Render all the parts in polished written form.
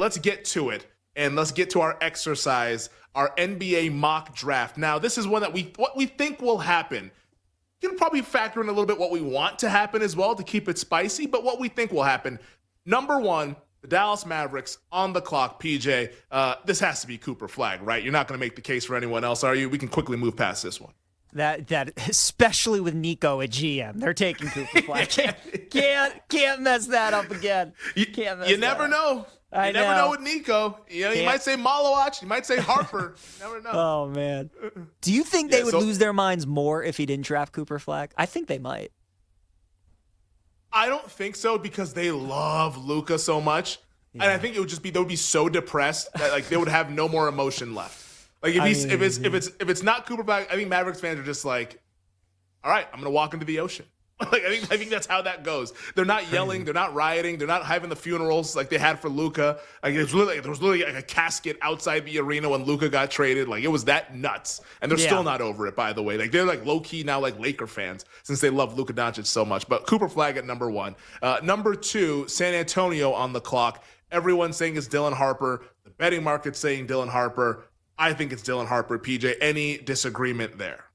let's get to it. And let's get to our exercise, our NBA mock draft. Now, this is one that what we think will happen. You can probably factor in a little bit what we want to happen as well to keep it spicy, but what we think will happen. Number one, the Dallas Mavericks on the clock. PJ, this has to be Cooper Flag, right? You're not going to make the case for anyone else, are you? We can quickly move past this one. That especially with Nico at GM, they're taking Cooper Flag. Can't mess that up again. You never know. You never know with Nico. You might say Malowach. You might say Harper. You never know. Oh, man. Do you think they would lose their minds more if he didn't draft Cooper Flag? I think they might. I don't think so because they love Luka so much. Yeah. And I think they would be so depressed that they would have no more emotion left. If it's not Cooper Flag, I think Mavericks fans are just like, all right, I'm gonna walk into the ocean. I think that's how that goes. They're not yelling, they're not rioting, they're not having the funerals like they had for Luka. There was literally a casket outside the arena when Luka got traded. It was that nuts, and they're still not over it. By the way, they're low key now Laker fans since they love Luka Doncic so much. But Cooper Flag at number one. Number two, San Antonio on the clock. Everyone's saying it's Dylan Harper. The betting market's saying Dylan Harper. I think it's Dylan Harper. PJ, any disagreement there?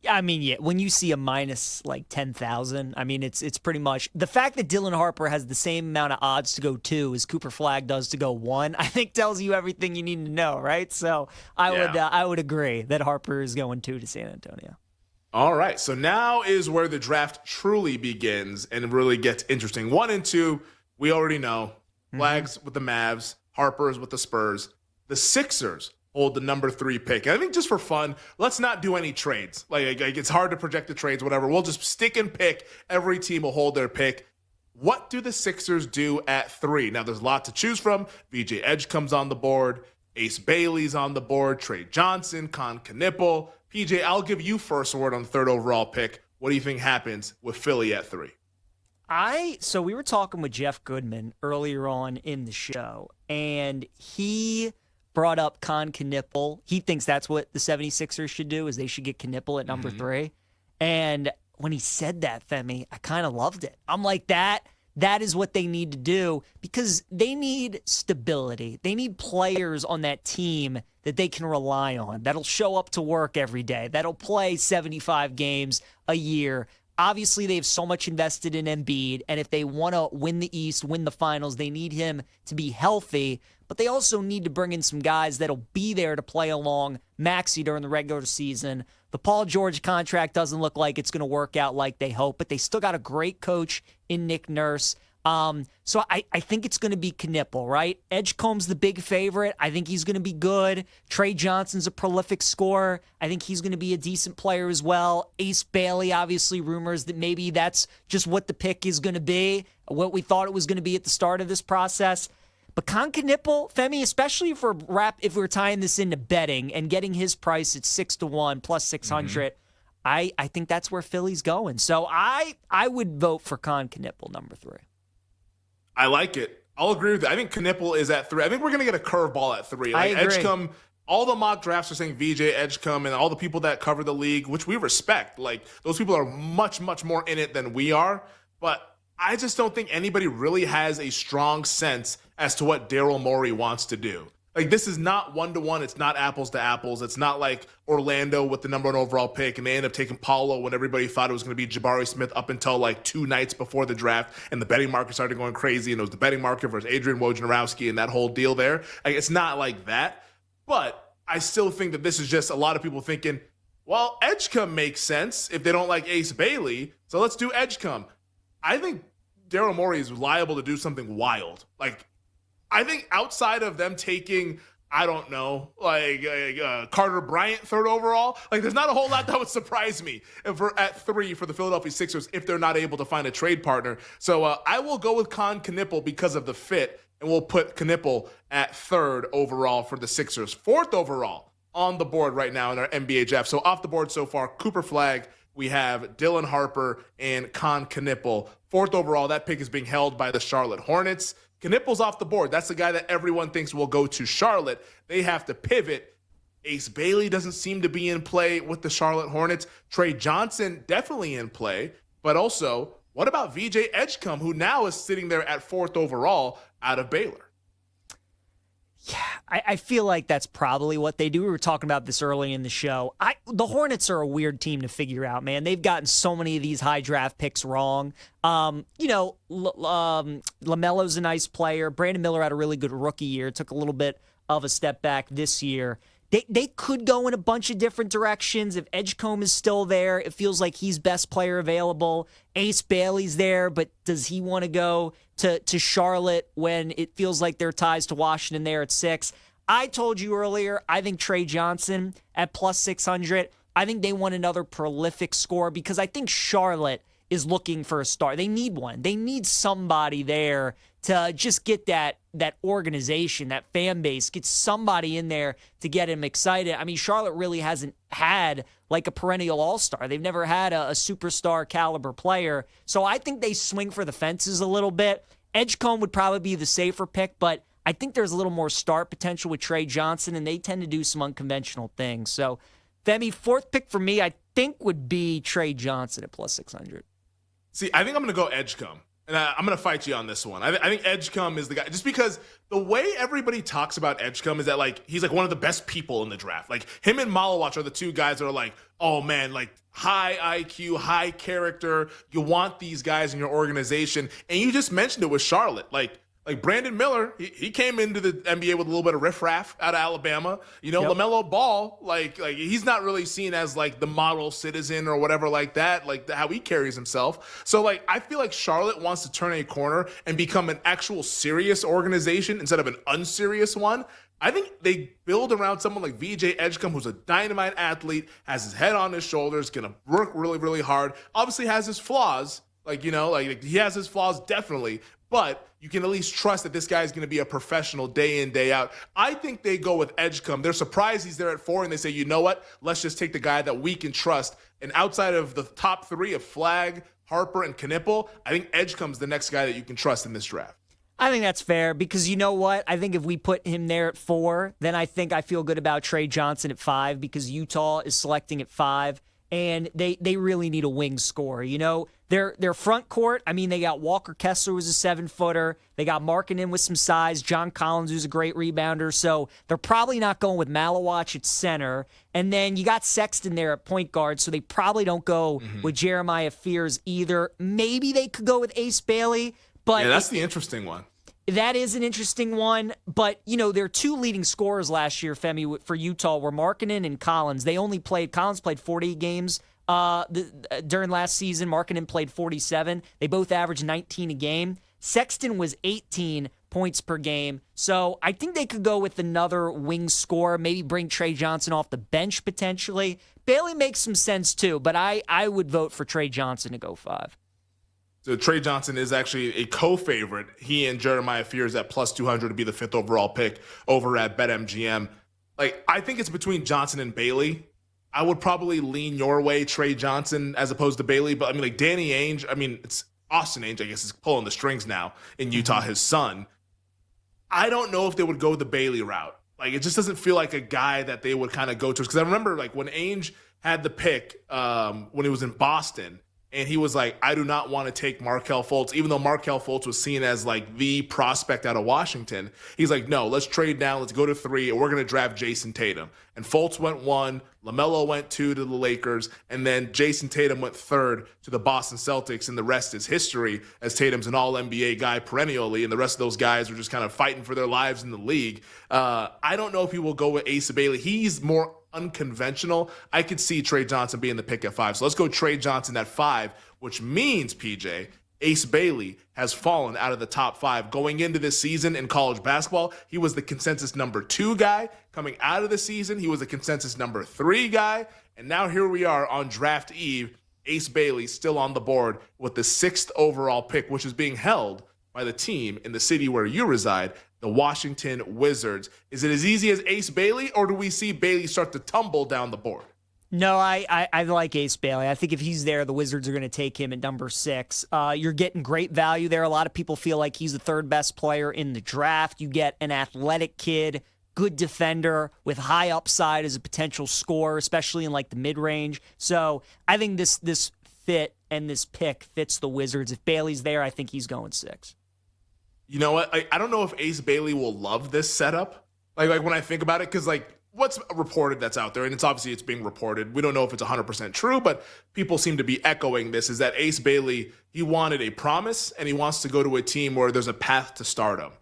I mean, yeah, when you see a minus 10,000, I mean, it's pretty much the fact that Dylan Harper has the same amount of odds to go 2 as Cooper Flag does to go 1, I think tells you everything you need to know, right? So I would agree that Harper is going 2 to San Antonio. All right, so now is where the draft truly begins and it really gets interesting. 1 and 2, we already know. Flags with the Mavs, Harper's with the Spurs. The Sixers hold the number 3 pick. And I think just for fun, let's not do any trades. It's hard to project the trades, whatever. We'll just stick and pick. Every team will hold their pick. What do the Sixers do at 3? Now, there's a lot to choose from. VJ Edge comes on the board. Ace Bailey's on the board. Trey Johnson, Con Knipple. PJ, I'll give you first word on the 3rd overall pick. What do you think happens with Philly at 3? So we were talking with Jeff Goodman earlier on in the show, and he brought up Con Knipple. He thinks that's what the 76ers should do, is they should get Knipple at number 3. And when he said that, Femi, I kind of loved it. I'm like, that is what they need to do because they need stability. They need players on that team that they can rely on, that'll show up to work every day, that'll play 75 games a year. Obviously, they have so much invested in Embiid, and if they want to win the East, win the finals, they need him to be healthy, but they also need to bring in some guys that'll be there to play along Maxey during the regular season. The Paul George contract doesn't look like it's going to work out like they hope, but they still got a great coach in Nick Nurse. So I think it's going to be Knipple, right? Edgecombe's the big favorite. I think he's going to be good. Trey Johnson's a prolific scorer. I think he's going to be a decent player as well. Ace Bailey, obviously rumors that maybe that's just what the pick is going to be, what we thought it was going to be at the start of this process. But Con Knipple, Femi, especially if we're tying this into betting and getting his price at 6-1 plus 600, I think that's where Philly's going. So I would vote for Con Knipple number 3. I like it. I'll agree with that. I think Knipple is at 3. I think we're going to get a curveball at 3. I agree. Edgecombe, all the mock drafts are saying VJ Edgecombe and all the people that cover the league, which we respect. Those people are much, much more in it than we are. But I just don't think anybody really has a strong sense as to what Daryl Morey wants to do. This is not 1-to-1. It's not apples to apples. It's not like Orlando with the number 1 overall pick, and they end up taking Paulo when everybody thought it was going to be Jabari Smith up until 2 nights before the draft, and the betting market started going crazy, and it was the betting market versus Adrian Wojnarowski and that whole deal there. It's not like that, but I still think that this is just a lot of people thinking, well, Edgecombe makes sense if they don't like Ace Bailey, so let's do Edgecombe. I think Daryl Morey is liable to do something wild. I think outside of them taking, I don't know, Carter Bryant 3rd overall, there's not a whole lot that would surprise me at 3 for the Philadelphia Sixers if they're not able to find a trade partner. So I will go with Con Knipple because of the fit, and we'll put Knipple at 3rd overall for the Sixers. 4th overall on the board right now in our NBA draft. So off the board so far, Cooper Flag, we have Dylan Harper and Con Knipple. 4th overall, that pick is being held by the Charlotte Hornets. Knipple's off the board. That's the guy that everyone thinks will go to Charlotte. They have to pivot. Ace Bailey doesn't seem to be in play with the Charlotte Hornets. Trey Johnson definitely in play. But also, what about VJ Edgecombe, who now is sitting there at 4th overall out of Baylor? I feel like that's probably what they do. We were talking about this early in the show. The Hornets are a weird team to figure out, man. They've gotten so many of these high draft picks wrong. LaMelo's a nice player. Brandon Miller had a really good rookie year. Took a little bit of a step back this year. They could go in a bunch of different directions. If Edgecombe is still there, it feels like he's best player available. Ace Bailey's there, but does he want to go to Charlotte when it feels like there are ties to Washington there at 6? I told you earlier, I think Trey Johnson at plus 600. I think they want another prolific scorer because I think Charlotte is looking for a star. They need one. They need somebody there to just get that organization, that fan base, get somebody in there to get him excited. I mean, Charlotte really hasn't had like a perennial all-star. They've never had a superstar caliber player. So I think they swing for the fences a little bit. Edgecombe would probably be the safer pick, but I think there's a little more start potential with Trey Johnson, and they tend to do some unconventional things. So, Femi, fourth pick for me, I think would be Trey Johnson at plus 600. See, I think I'm going to go Edgecombe. And I'm going to fight you on this one. I think Edgecombe is the guy, just because the way everybody talks about Edgecombe is that, like, he's like one of the best people in the draft. Like, him and Malawach are the two guys that are like, oh man, like high IQ, high character. You want these guys in your organization. And you just mentioned it with Charlotte. Like Brandon Miller, he came into the NBA with a little bit of riffraff out of Alabama. You know, yep. LaMelo Ball, like he's not really seen as like the model citizen or whatever like that, like how he carries himself. So like I feel like Charlotte wants to turn a corner and become an actual serious organization instead of an unserious one. I think they build around someone like VJ Edgecombe, who's a dynamite athlete, has his head on his shoulders, gonna work really, really hard. Obviously has his flaws. Like he has his flaws definitely, but you can at least trust that this guy is going to be a professional day in, day out. I think they go with Edgecombe. They're surprised he's there at 4, and they say, you know what? Let's just take the guy that we can trust. And outside of the top 3 of Flagg, Harper, and Knipple, I think Edgecombe's the next guy that you can trust in this draft. I think that's fair because you know what? I think if we put him there at 4, then I think I feel good about Trey Johnson at 5 because Utah is selecting at 5. And they really need a wing scorer. You know, their front court, I mean, they got Walker Kessler, who's a 7-footer. They got Markkanen with some size. John Collins, who's a great rebounder. So they're probably not going with Malawach at center. And then you got Sexton there at point guard, so they probably don't go with Jeremiah Fears either. Maybe they could go with Ace Bailey. But yeah, that's the interesting one. That is an interesting one, but, you know, their 2 leading scorers last year, Femi, for Utah were Markkanen and Collins. Collins played 40 games during last season. Markkanen played 47. They both averaged 19 a game. Sexton was 18 points per game. So I think they could go with another wing scorer, maybe bring Trey Johnson off the bench potentially. Bailey makes some sense too, but I would vote for Trey Johnson to go 5. So Trey Johnson is actually a co-favorite. He and Jeremiah Fears at plus 200 to be the 5th overall pick over at BetMGM. Like, I think it's between Johnson and Bailey. I would probably lean your way, Trey Johnson, as opposed to Bailey. But I mean, like Danny Ainge, I mean, it's Austin Ainge, I guess, is pulling the strings now in Utah, his son. I don't know if they would go the Bailey route. Like, it just doesn't feel like a guy that they would kind of go to. Because I remember, like, when Ainge had the pick when he was in Boston, and he was like, I do not want to take Markelle Fultz, even though Markelle Fultz was seen as like the prospect out of Washington. He's like, no, let's trade down. Let's go to 3, and we're going to draft Jason Tatum. And Fultz went 1, LaMelo went 2 to the Lakers, and then Jason Tatum went 3rd to the Boston Celtics, and the rest is history, as Tatum's an all-NBA guy perennially, and the rest of those guys are just kind of fighting for their lives in the league. I don't know if he will go with Asa Bailey. He's more unconventional. I could see Trey Johnson being the pick at 5. So let's go Trey Johnson at 5, which means, PJ, Ace Bailey has fallen out of the top 5. Going into this season in college basketball, he was the consensus number 2 guy. Coming out of the season, he was a consensus number 3 guy. And now here we are on draft eve, Ace Bailey still on the board with the 6th overall pick, which is being held by the team in the city where you reside, the Washington Wizards. Is it as easy as Ace Bailey, or do we see Bailey start to tumble down the board? No, I like Ace Bailey. I think if he's there, the Wizards are going to take him at number 6. You're getting great value there. A lot of people feel like he's the 3rd best player in the draft. You get an athletic kid, good defender with high upside as a potential scorer, especially in like the mid-range. So I think this fit and this pick fits the Wizards. If Bailey's there, I think he's going 6. You know what? I don't know if Ace Bailey will love this setup, Like when I think about it, because like what's reported that's out there, and it's being reported. We don't know if it's 100% true, but people seem to be echoing this, is that Ace Bailey, he wanted a promise and he wants to go to a team where there's a path to stardom.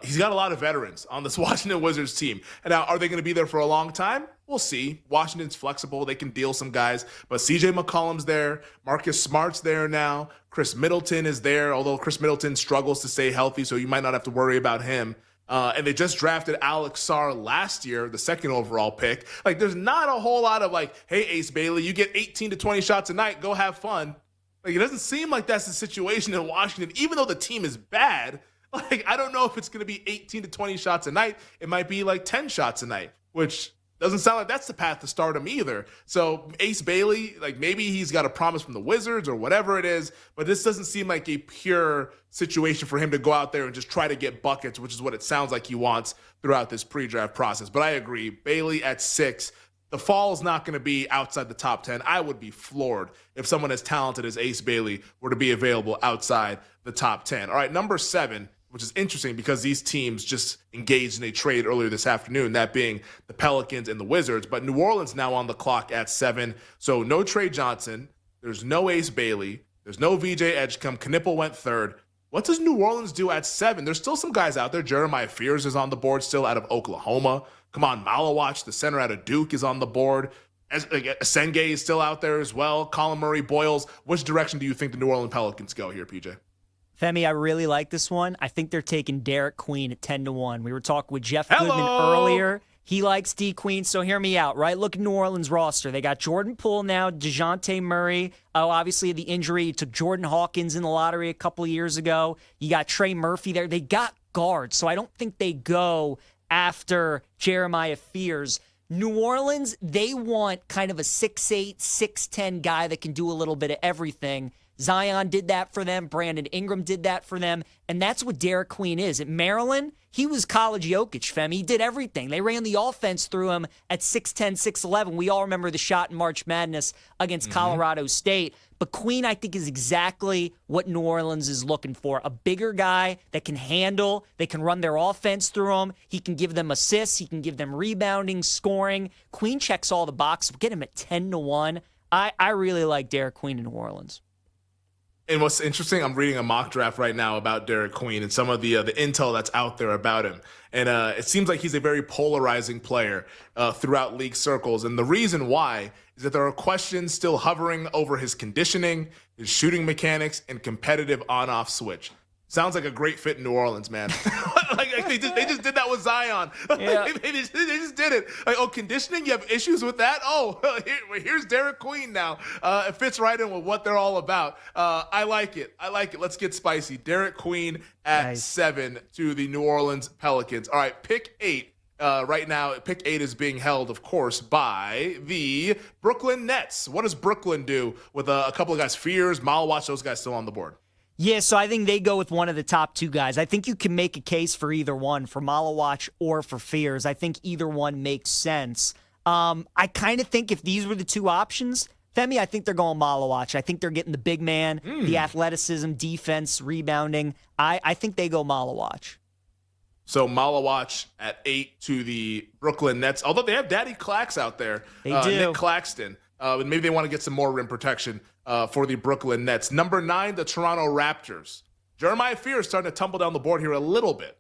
He's got a lot of veterans on this Washington Wizards team. And now, are they going to be there for a long time? We'll see. Washington's flexible. They can deal some guys. But CJ McCollum's there. Marcus Smart's there now. Chris Middleton is there, although Chris Middleton struggles to stay healthy, so you might not have to worry about him. And they just drafted Alex Sarr last year, the second overall pick. Like, there's not a whole lot of like, hey, Ace Bailey, you get 18 to 20 shots a night. Go have fun. Like, it doesn't seem like that's the situation in Washington, even though the team is bad. Like, I don't know if it's going to be 18 to 20 shots a night. It might be like 10 shots a night, which doesn't sound like that's the path to stardom either. So Ace Bailey, like maybe he's got a promise from the Wizards or whatever it is, but this doesn't seem like a pure situation for him to go out there and just try to get buckets, which is what it sounds like he wants throughout this pre-draft process. But I agree, Bailey at 6. The fall is not going to be outside the top 10. I would be floored if someone as talented as Ace Bailey were to be available outside the top 10. All right, number 7, which is interesting because these teams just engaged in a trade earlier this afternoon, that being the Pelicans and the Wizards. But New Orleans now on the clock at 7. So no Trey Johnson. There's no Ace Bailey. There's no VJ Edgecombe. Knipple went 3rd. What does New Orleans do at 7? There's still some guys out there. Jeremiah Fears is on the board still out of Oklahoma. Come on, Malawach, the center out of Duke, is on the board. Senge is still out there as well. Colin Murray, Boyles. Which direction do you think the New Orleans Pelicans go here, PJ? Femi, I really like this one. I think they're taking Derek Queen at 10-1. We were talking with Jeff Goodman earlier. He likes D Queen, so hear me out, right? Look at New Orleans roster. They got Jordan Poole now, DeJounte Murray. Oh, obviously the injury. You took Jordan Hawkins in the lottery a couple of years ago. You got Trey Murphy there. They got guards, so I don't think they go after Jeremiah Fears. New Orleans, they want kind of a 6'8", 6'10 guy that can do a little bit of everything. Zion did that for them. Brandon Ingram did that for them. And that's what Derek Queen is. At Maryland, he was college Jokic, Femi. He did everything. They ran the offense through him at 6'10", 6'11". We all remember the shot in March Madness against Colorado State. But Queen, I think, is exactly what New Orleans is looking for. A bigger guy that can handle, they can run their offense through him. He can give them assists. He can give them rebounding, scoring. Queen checks all the boxes. Get him at 10-1. I really like Derek Queen in New Orleans. And what's interesting, I'm reading a mock draft right now about Derek Queen and some of the intel that's out there about him. And it seems like he's a very polarizing player throughout league circles. And the reason why is that there are questions still hovering over his conditioning, his shooting mechanics, and competitive on-off switch. Sounds like a great fit in New Orleans, man. like they just did that with Zion. Yeah. they just did it. Like, oh, conditioning, you have issues with that? Oh, here's Derek Queen now. It fits right in with what they're all about. I like it. Let's get spicy. Derek Queen at 7 to the New Orleans Pelicans. All right, pick 8. Right now, pick 8 is being held, of course, by the Brooklyn Nets. What does Brooklyn do with a couple of guys? Fears, Malawach, those guys still on the board? Yeah, so I think they go with one of the top 2 guys. I think you can make a case for either one, for Malawach or for Fears. I think either one makes sense. I kind of think if these were the 2 options, Femi, I think they're going Malawach. I think they're getting the big man, the athleticism, defense, rebounding. I think they go Malawach. So Malawach at 8 to the Brooklyn Nets, although they have Daddy Clax out there. They do. Nick Claxton. And maybe they want to get some more rim protection for the Brooklyn Nets. Number 9, the Toronto Raptors. Jeremiah Fears starting to tumble down the board here a little bit.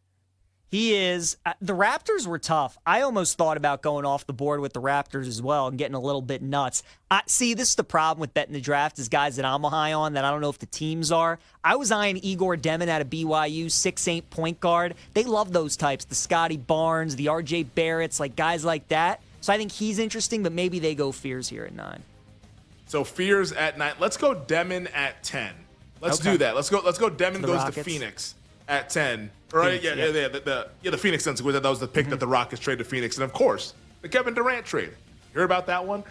He is. The Raptors were tough. I almost thought about going off the board with the Raptors as well and getting a little bit nuts. See, this is the problem with betting the draft is guys that I'm high on that I don't know if the teams are. I was eyeing Igor Demin out of BYU, 6'8" point guard. They love those types, the Scotty Barnes, the RJ Barretts, like guys like that. So I think he's interesting, but maybe they go Fears here at 9. So Fears at 9. Let's go Demin at 10. Let's do that. Let's go Demin goes Rockets. to Phoenix at 10. Right? Phoenix, The Phoenix Suns. That was the pick that the Rockets traded to Phoenix. And of course, the Kevin Durant trade. Hear about that one?